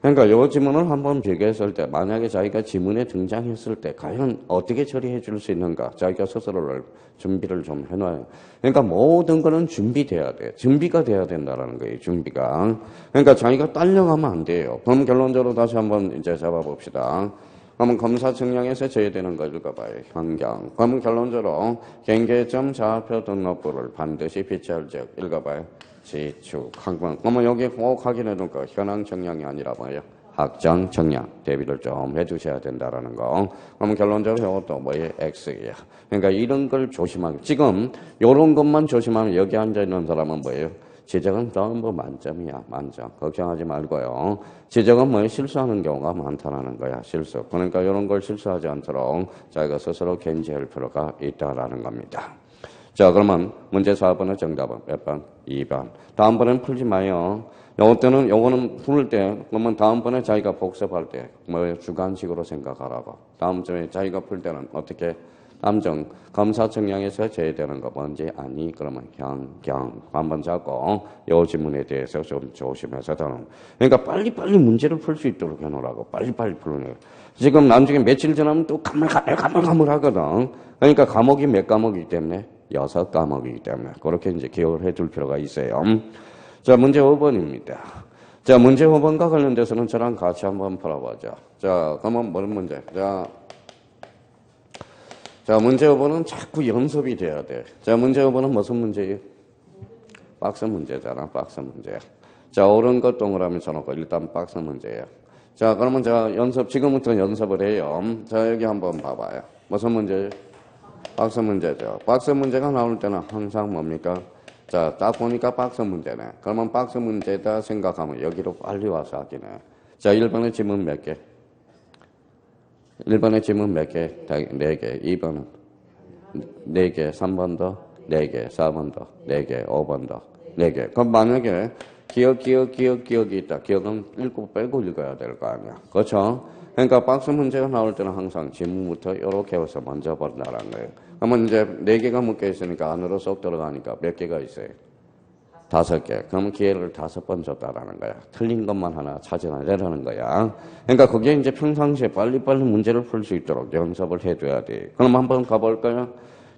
Speaker 1: 그러니까 요 지문을 한번 비교했을 때 만약에 자기가 지문에 등장했을 때 과연 어떻게 처리해 줄 수 있는가? 자기가 스스로를 준비를 좀 해놔요. 그러니까 모든 거는 준비돼야 돼. 준비가 돼야 된다라는 거예요. 준비가. 그러니까 자기가 딸려가면 안 돼요. 그럼 결론적으로 다시 한번 이제 잡아봅시다. 그러면 검사 측량에서 제외되는 거 읽어봐요. 환경. 그러면 결론적으로 경계점 좌표 등록부를 반드시 비치할 적 읽어봐요. 지축, 항상. 그러면 여기 꼭 확인해둔 거 현황 정량이 아니라 뭐예요? 확장 정량 대비를 좀 해주셔야 된다라는 거. 그럼 결론적으로 이것도 뭐예요? X예요. 그러니까 이런 걸 조심하고 지금 이런 것만 조심하면 여기 앉아 있는 사람은 뭐예요? 지적은 전부 만점이야. 만점. 걱정하지 말고요. 지적은 뭐예요? 실수하는 경우가 많다라는 거야. 실수. 그러니까 이런 걸 실수하지 않도록 자기가 스스로 견제할 필요가 있다라는 겁니다. 자, 그러면 문제 4번의 정답은 몇 번? 2번. 다음번엔 풀지 마요. 요거는 풀 때, 그러면 다음번에 자기가 복습할 때, 뭐, 주관식으로 생각하라고. 다음 주에 자기가 풀 때는 어떻게? 남정, 검사 정량에서 제외되는 거 뭔지 아니? 그러면 경. 한번 잡고, 요 지문에 대해서 좀 조심해서 다룬. 그러니까 빨리빨리 문제를 풀 수 있도록 해놓으라고. 빨리빨리 풀어내고. 지금 나중에 며칠 지나면 또 가물 하거든. 그러니까 과목이 몇 과목이기 때문에? 6과목이기 때문에. 그렇게 이제 기억을 해둘 필요가 있어요. 자, 문제 5번입니다. 자, 문제 5번과 관련돼서는 저랑 같이 한번 풀어보죠. 자, 그러면 뭔 문제? 자, 문제 5번은 자꾸 연습이 돼야 돼. 자, 문제 5번은 무슨 문제예요? 박스 문제잖아, 박스 문제. 자, 옳은 것 동그라미 쳐놓고 일단 박스 문제예요. 자, 그러면 제가 지금부터 연습을 해요. 자, 여기 한번 봐봐요. 무슨 문제예요? 박스 문제죠. 박스 문제가 나올 때는 항상 뭡니까? 자, 딱 보니까 박스 문제네. 그러면 박스 문제다 생각하면 여기로 빨리 와서 하기네. 자, 1번의 지문 몇 개? 1번의 지문 몇 개? 4개. 2번은 4개. 3번 더 4개. 4번 더 4개. 5번 더 4개. 그럼 만약에 기억이 있다. 기억은 읽고 빼고 읽어야 될 거 아니야. 그렇죠? 그러니까 박스 문제가 나올 때는 항상 지문부터 이렇게 해서 먼저 본다는 거예요. 그러면 이제 4개가 묶여 있으니까 안으로 쏙 들어가니까 몇 개가 있어요? 5개. 그러면 기회를 5번 줬다라는 거야. 틀린 것만 하나 찾아내라는 거야. 그러니까 그게 이제 평상시에 빨리빨리 문제를 풀 수 있도록 연습을 해줘야 돼. 그럼 한번 가볼까요?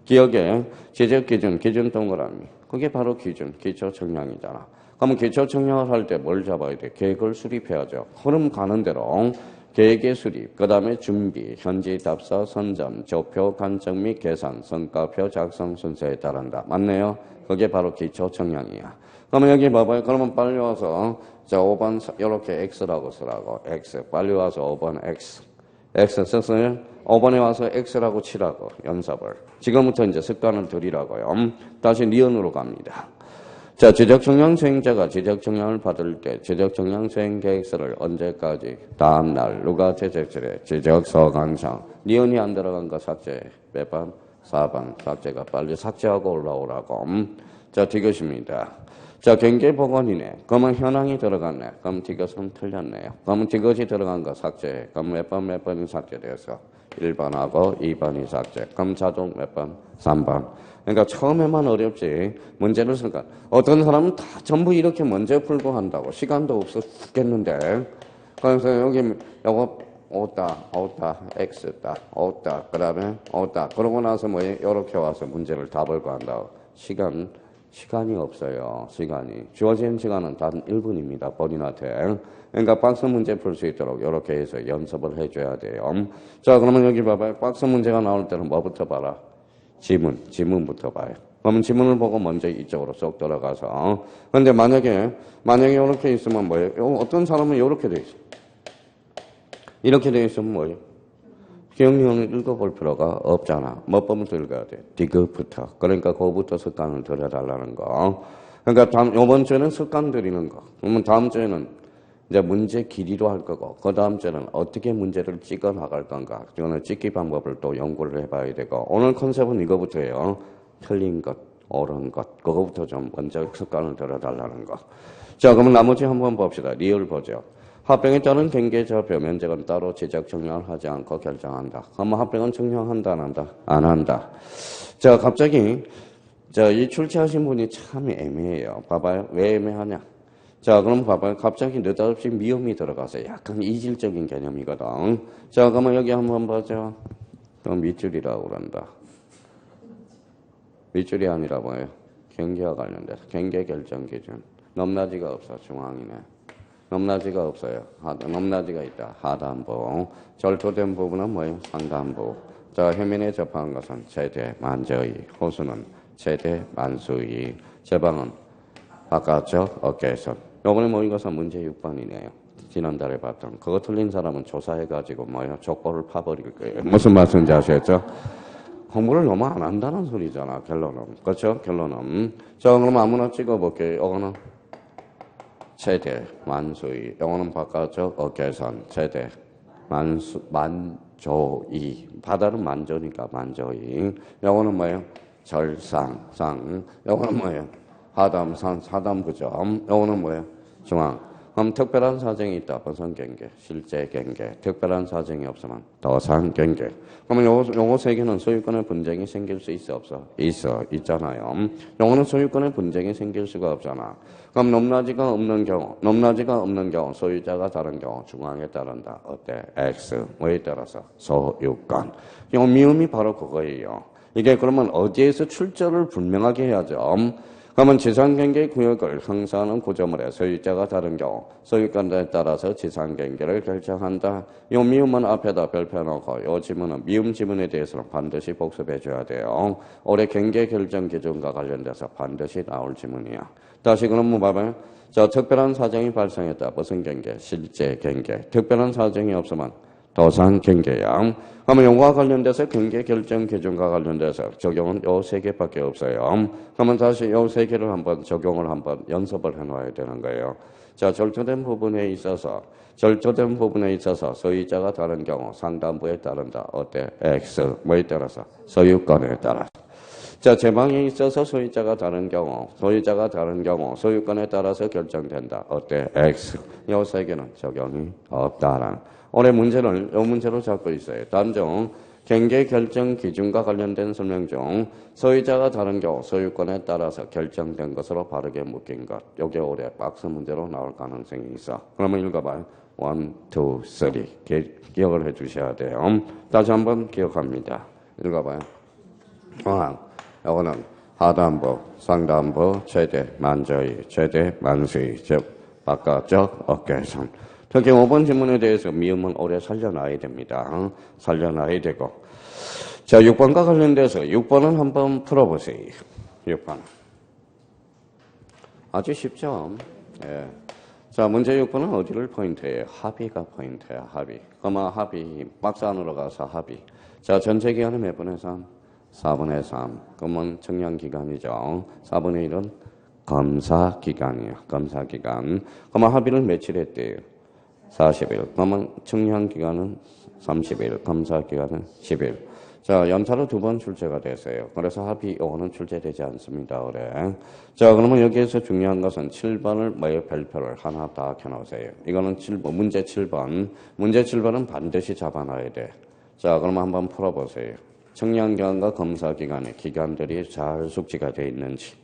Speaker 1: 기억에 지적 기준 동그라미. 그게 바로 기초 청량이잖아. 그러면 기초 청량을 할 때 뭘 잡아야 돼? 계획을 수립해야죠. 흐름 가는 대로 계획의 수립, 그 다음에 준비, 현지 답사, 선점, 조표, 관측 및 계산, 성과표 작성 순서에 따른다. 맞네요? 그게 바로 기초 청량이야. 그러면 여기 봐봐요. 그러면 빨리 와서, 자, 5번, 이렇게 X라고 쓰라고. X. 빨리 와서 5번 X. X 썼어요? 5번에 와서 X라고 치라고. 연습을. 지금부터 이제 습관을 들이라고요. 다시 니은으로 갑니다. 자, 지적청량 수행자가 지적청량을 받을 때 지적청량 수행 계획서를 언제까지? 다음날 누가 제작질에 지적서강상. 니은이 안 들어간 거 삭제. 몇 번? 4번. 삭제가 빨리 삭제하고 올라오라고. 자, 디귿입니다. 자, 경계복원이네. 그러면 현황이 들어갔네. 그럼 디귿은 틀렸네요. 그러면 디귿이 들어간 거 삭제. 그럼 몇 번이 삭제돼서 1번하고 2번이 삭제. 그럼 자동 몇 번? 3번. 그러니까 처음에만 어렵지 문제를 쓰니까 어떤 사람은 다 전부 이렇게 문제 풀고 한다고 시간도 없어 죽겠는데 그래서 여기 요거 오다 X다 오다 그다음에 오다 그러고 나서 뭐 이렇게 와서 문제를 답을 구한다고 시간이 없어요. 시간이 주어진 시간은 단 1분입니다. 본인한테. 그러니까 박스 문제 풀 수 있도록 이렇게 해서 연습을 해줘야 돼요. 자, 그러면 여기 봐봐요. 박스 문제가 나올 때는 뭐부터 봐라? 지문부터 봐요. 그러면 지문을 보고 먼저 이쪽으로 쏙 들어가서. 근데 만약에 이렇게 있으면 뭐예요? 어떤 사람은 이렇게 돼 있어. 이렇게 돼 있으면 뭐예요? 기억력을 읽어볼 필요가 없잖아. 몇 번부터 읽어야 돼? 디귿부터. 그러니까 그거부터 습관을 들여달라는 거. 그러니까 이번 주에는 습관 들이는 거. 그러면 다음 주에는 이제 문제 길이로 할 거고, 그 다음 주에는 어떻게 문제를 찍어 나갈 건가. 이거는 찍기 방법을 또 연구를 해봐야 되고, 오늘 컨셉은 이거부터예요. 틀린 것, 옳은 것. 그거부터 좀 먼저 습관을 들여달라는 거. 자, 그러면 나머지 한번 봅시다. 리얼 보죠. 합병에 따른 경계자 표면적은 따로 지적 청량을 하지 않고 결정한다. 그러면 합병은 청량한다, 안 한다? 안 한다. 자, 갑자기, 이 출제하신 분이 참 애매해요. 봐봐요. 왜 애매하냐? 자, 그럼 봐봐요. 갑자기 느닷없이 미음이 들어가서 약간 이질적인 개념이거든. 자, 그러면 여기 한번 보죠. 그럼 밑줄이라고 그런다. 밑줄이 아니라 뭐예요? 경계와 관련돼서. 경계 결정 기준. 넘나지가 없어. 중앙이네. 넘나지가 없어요. 넘나지가 있다. 하단부. 절토된 부분은 뭐예요? 상단부. 자, 해면에 접한 것은 최대 만저의. 호수는 최대 만수의. 제방은 바깥쪽 어깨선. 요번에 모의고사 문제 6번이네요. 지난달에 봤던. 그거 틀린 사람은 조사해가지고 족보를 파버릴 거예요. 무슨 말씀인지 아시겠죠? 공부를 너무 안 한다는 소리잖아, 결론은. 그렇죠? 결론은. 자, 그럼 아무나 찍어볼게요. 이거는 최대, 만수이. 이거는 바깥쪽 어깨선, 최대, 만조이. 바다는 만조니까 만조이. 이거는 뭐예요? 절상, 상. 이거는 뭐예요? 하담산, 사담부점. 이거는 뭐예요? 중앙. 그럼 특별한 사정이 있다. 무슨 경계? 실제 경계. 특별한 사정이 없으면 더상 경계. 그러면 요거 세 개는 소유권의 분쟁이 생길 수 있어 없어? 있잖아요. 요거는 소유권의 분쟁이 생길 수가 없잖아. 그럼 높낮이가 없는 경우, 소유자가 다른 경우 중앙에 따른다. 어때? X. 뭐에 따라서? 소유권. 요 미음이 바로 그거예요. 이게 그러면 어디에서 출처를 분명하게 해야죠. 그러면 지상경계 구역을 형성하는 구조물에 소유자가 다른 경우 소유권자에 따라서 지상경계를 결정한다. 이 미음은 앞에다 별표 놓고 이 지문은 미음 지문에 대해서는 반드시 복습해 줘야 돼요. 올해 경계 결정 기준과 관련돼서 반드시 나올 지문이야. 다시 그럼 뭐 봐봐요. 자, 특별한 사정이 발생했다. 무슨 경계? 실제 경계. 특별한 사정이 없으면 도상 경계야. 그러면 요거와 관련돼서 경계 결정 기준과 관련돼서 적용은 요 세 개밖에 없어요. 그러면 다시 요 세 개를 한번 적용을 한번 연습을 해놔야 되는 거예요. 자, 절토된 부분에 있어서 소유자가 다른 경우 상단부에 따른다. 어때? X. 뭐에 따라서? 소유권에 따라서. 자, 제방에 있어서 소유자가 다른 경우 소유권에 따라서 결정된다. 어때? X. 요 세 개는 적용이 없다라는. 올해 문제를 요 문제로 잡고 있어요. 단종 경계 결정 기준과 관련된 설명 중 소유자가 다른 경우 소유권에 따라서 결정된 것으로 바르게 묶인 것. 요게 올해 박스 문제로 나올 가능성이 있어. 그러면 읽어봐요. 1, 2, 3. 기억을 해주셔야 돼요. 다시 한번 기억합니다. 읽어봐요. 요거는 하단부, 상단부, 최대, 만저희, 최대, 만수희, 즉 바깥쪽 어깨선. 특히 5번 질문에 대해서 미음은 오래 살려놔야 됩니다. 살려놔야 되고. 자, 6번과 관련돼서 6번은 한번 풀어보세요. 6번. 아주 쉽죠? 예. 자, 문제 6번은 어디를 포인트해요? 합의가 포인트야, 합의. 그러면 합의, 박스 안으로 가서 합의. 자, 전체 기간은 몇 분의 3? 4분의 3. 그러면 청량기간이죠. 4분의 1은 검사기간이에요. 검사기간. 그러면 합의는 며칠 했대요? 40일. 그러면 청량기간은 30일. 검사기간은 10일. 자, 연차로 2번 출제가 됐어요. 그래서 합의 요거는 출제되지 않습니다. 올해. 자, 그러면 여기에서 중요한 것은 7번을 별표를 하나 다 켜놓으세요. 이거는 문제 7번. 문제 7번은 반드시 잡아놔야 돼. 자, 그러면 한번 풀어보세요. 청량기간과 검사기간의 기간들이 잘 숙지가 되어 있는지.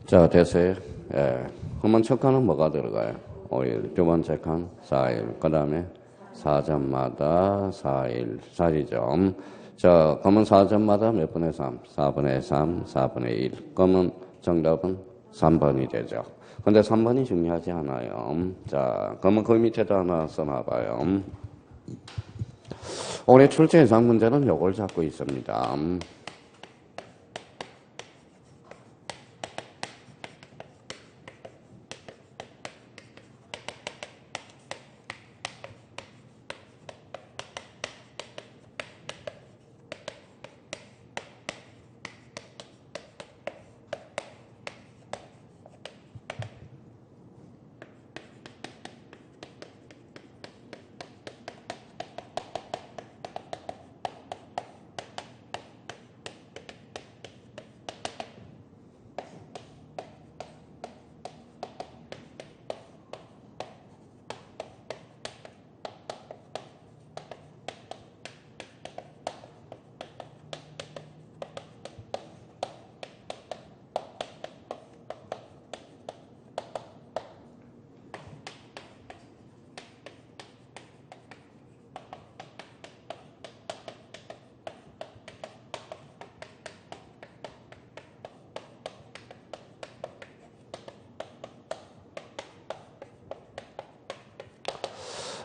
Speaker 1: 자, 됐어요? 예. 그러면 첫 칸은 뭐가 들어가요? 5일. 두 번째 칸 4일. 그 다음에 4점마다 4일. 4점. 자, 그러면 4점마다 몇 분의 3? 4분의 3, 4분의 1. 그러면 정답은 3번이 되죠. 근데 3번이 중요하지 않아요. 자, 그러면 그 밑에다 하나 써놔봐요. 올해 출제 예상 문제는 요걸 잡고 있습니다.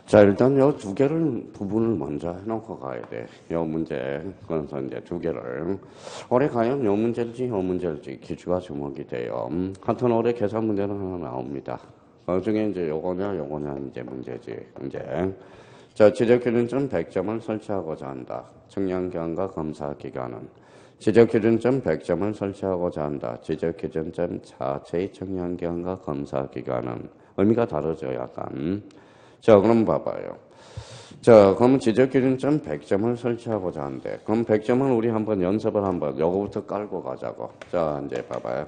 Speaker 1: 자, 일단 요 두 개를 부분을 먼저 해놓고 가야 돼. 요 문제, 그래서 이제 두 개를. 올해 과연 요 문제일지, 요 문제일지 기주가 주목이 돼요. 하여튼 올해 계산 문제는 하나 나옵니다. 그 중에 이제 요거냐 이제 문제지, 이제. 자, 지적기준점 100점을 설치하고자 한다. 측량기관과 검사기관은. 지적기준점 100점을 설치하고자 한다. 지적기준점 자체의 측량기관과 검사기관은. 의미가 다르죠, 약간. 자, 그럼 봐봐요. 자, 그럼 지적기준점 100점을 설치하고자 한대. 그럼 100점은 우리 한번 연습을 한번 요거부터 깔고 가자고. 자, 이제 봐봐요.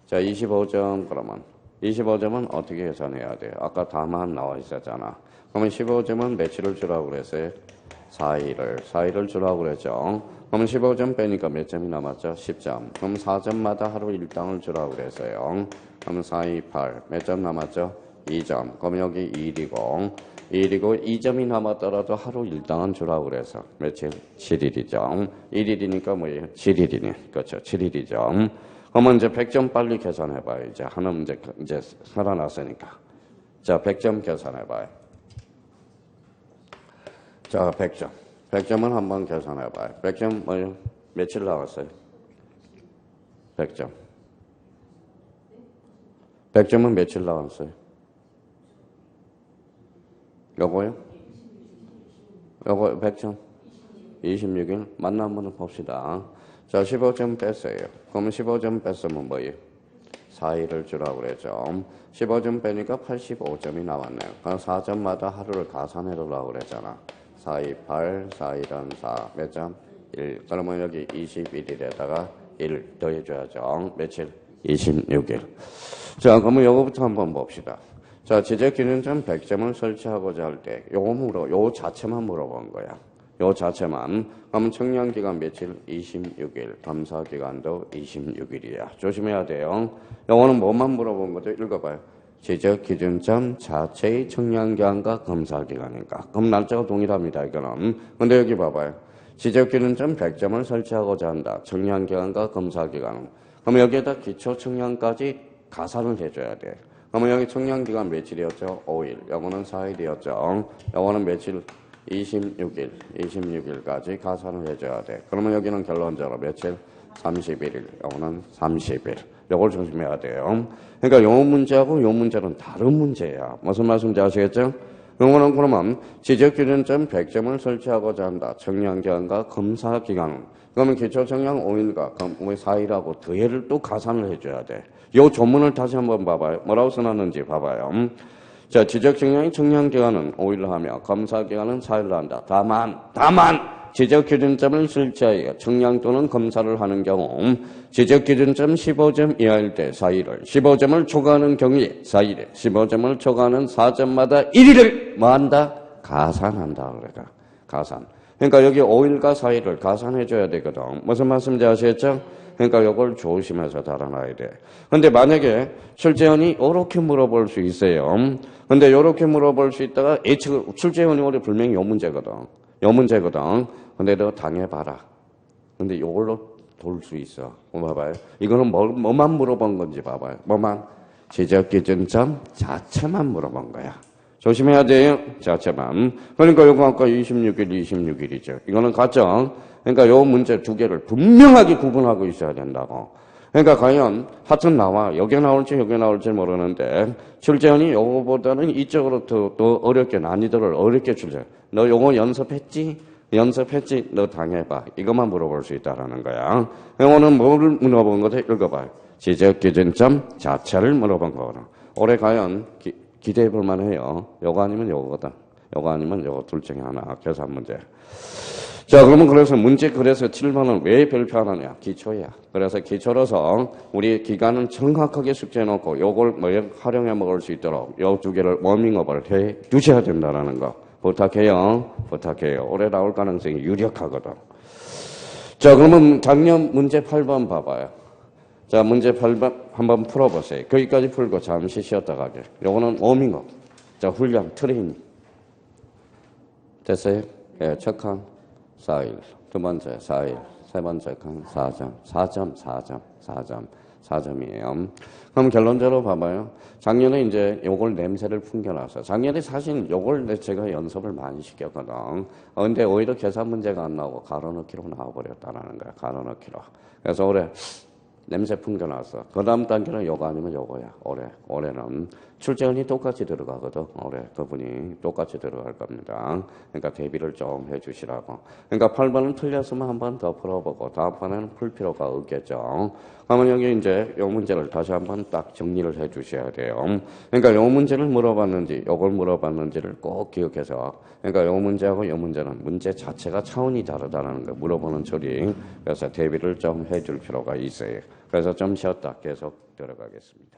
Speaker 1: 자, 25점 그러면 25점은 어떻게 계산해야 돼요? 아까 다만 나와 있었잖아. 그러면 15점은 며칠을 주라고 그랬어요? 4일을 주라고 그랬죠. 그러면 15점 빼니까 몇 점이 남았죠? 10점. 그럼 4점마다 하루 일당을 주라고 그랬어요. 그러면 4, 2, 8. 몇 점 남았죠? 2점. 그럼 여기 1이고 2점이 남았더라도 하루 일당은 주라고 그래서 며칠? 7일이죠. 1일이니까 뭐예요? 7일이네. 그렇죠. 7일이죠. 그러면 이제 100점 빨리 계산해봐요. 이제 하나 문제 이제 살아났으니까. 자, 100점 계산해봐요. 자, 100점. 100점은 한번 계산해봐요. 100점 뭐예요? 며칠 나왔어요? 100점. 100점은 며칠 나왔어요? 요거요? 요거 100점? 26일? 맞나 한번 봅시다. 자, 15점 뺐어요. 그러면 15점 뺐으면 뭐예요? 4일을 주라고 그랬죠. 15점 빼니까 85점이 나왔네요. 그럼 4점마다 하루를 가산해보라고 그랬잖아. 4, 2, 8, 4, 1은 4. 몇 점? 1. 그러면 여기 21일에다가 1 더해줘야죠. 며칠? 26일. 자, 그러면 요거부터 한번 봅시다. 자, 지적기준점 100점을 설치하고자 할 때, 요 자체만 물어본 거야. 요 자체만. 그러면 측량기간 며칠? 26일. 검사기간도 26일이야. 조심해야 돼요. 요거는 뭐만 물어본 거죠? 읽어봐요. 지적기준점 자체의 측량기간과 검사기간인가. 그럼 날짜가 동일합니다, 이거는. 근데 여기 봐봐요. 지적기준점 100점을 설치하고자 한다. 측량기간과 검사기간은. 그럼 여기에다 기초측량까지 가산을 해줘야 돼. 그러면 여기 측량기간 며칠이었죠? 5일. 요거는 4일이었죠. 요거는 며칠? 26일까지 가산을 해줘야 돼. 그러면 여기는 결론적으로 며칠? 31일. 요거는 30일. 요걸 조심해야 돼요. 그러니까 요 문제하고 요 문제는 다른 문제야. 무슨 말씀인지 아시겠죠? 요거는 그러면 지적기준점 100점을 설치하고자 한다. 측량기간과 검사기간은. 그러면 기초측량 5일과 4일하고 더해를 또 가산을 해줘야 돼. 요 조문을 다시 한번 봐봐요. 뭐라고 써놨는지 봐봐요. 자, 지적측량의 측량기간은 5일로 하며 검사기간은 4일로 한다. 다만 지적기준점을 설치하여 측량 또는 검사를 하는 경우 지적기준점 15점 이하일 때 4일을 15점을 초과하는 경우에 4일에 15점을 초과하는 4점마다 1일을 뭐한다? 가산한다. 그래가 가산. 그러니까 여기 5일과 4일을 가산해줘야 되거든. 무슨 말씀인지 아시겠죠? 그러니까 이걸 조심해서 달아놔야 돼. 근데 만약에 출제원이 이렇게 물어볼 수 있어요. 근데 이렇게 물어볼 수 있다가 출제원이 우리 분명히 요 문제거든. 근데 너 당해봐라. 근데 이걸로 돌 수 있어. 봐봐요. 이거는 뭐만 물어본 건지 봐봐요. 뭐만? 지적기준점 자체만 물어본 거야. 조심해야 돼요. 자체만. 그러니까 요거 아까 26일이죠. 이거는 가정. 그러니까 요 문제 두 개를 분명하게 구분하고 있어야 된다고. 그러니까 과연 하여튼 여기 나올지 모르는데 출제원이 요거보다는 이쪽으로 더 어렵게 난이도를 어렵게 출제. 너 요거 연습했지? 너 당해봐. 이것만 물어볼 수 있다라는 거야. 요거는 뭐를 물어본 거죠? 읽어봐요. 지적기준점 자체를 물어본 거거든. 올해 과연 기대해 볼 만해요. 요거 아니면 요거거든. 요거 아니면 요거 둘 중에 하나. 계산 문제. 자, 그러면 그래서 7번은 왜 발표하느냐? 기초야. 그래서 기초로서 우리 기간은 정확하게 숙제해놓고 요걸 활용해 먹을 수 있도록 요 두 개를 워밍업을 해 두셔야 된다는 거. 부탁해요. 올해 나올 가능성이 유력하거든. 자, 그러면 작년 문제 8번 봐봐요. 자, 문제 8번 한번 풀어보세요. 거기까지 풀고 잠시 쉬었다 가게. 요거는 워밍업. 자, 훈련, 트레이닝. 됐어요? 예, 첫 칸 4일. 두 번째 4일. 세 번째 건 4점, 4점이에요. 그럼 결론적으로 봐봐요. 작년에 이제 요걸 냄새를 풍겨놨어. 작년에 사실 요걸 제가 연습을 많이 시켰거든. 근데 오히려 계산 문제가 안 나오고 가로넣기로 나와버렸다는 거야. 가로넣기로. 그래서 올해 냄새 풍겨놨어. 그 다음 단계는 요거 아니면 요거야. 올해는 출제원이 똑같이 들어가거든. 올해 그분이 똑같이 들어갈 겁니다. 그러니까 대비를 좀 해주시라고. 그러니까 8번은 틀렸으면 한 번 더 풀어보고 다음번에는 풀 필요가 없겠죠. 그러면 여기 이제 요 문제를 다시 한번 딱 정리를 해주셔야 돼요. 그러니까 요 문제를 물어봤는지 요걸 물어봤는지를 꼭 기억해서 그러니까 요 문제하고 요 문제는 문제 자체가 차원이 다르다는 거 물어보는 처리. 그래서 대비를 좀 해줄 필요가 있어요. 그래서 좀 쉬었다 계속 들어가겠습니다.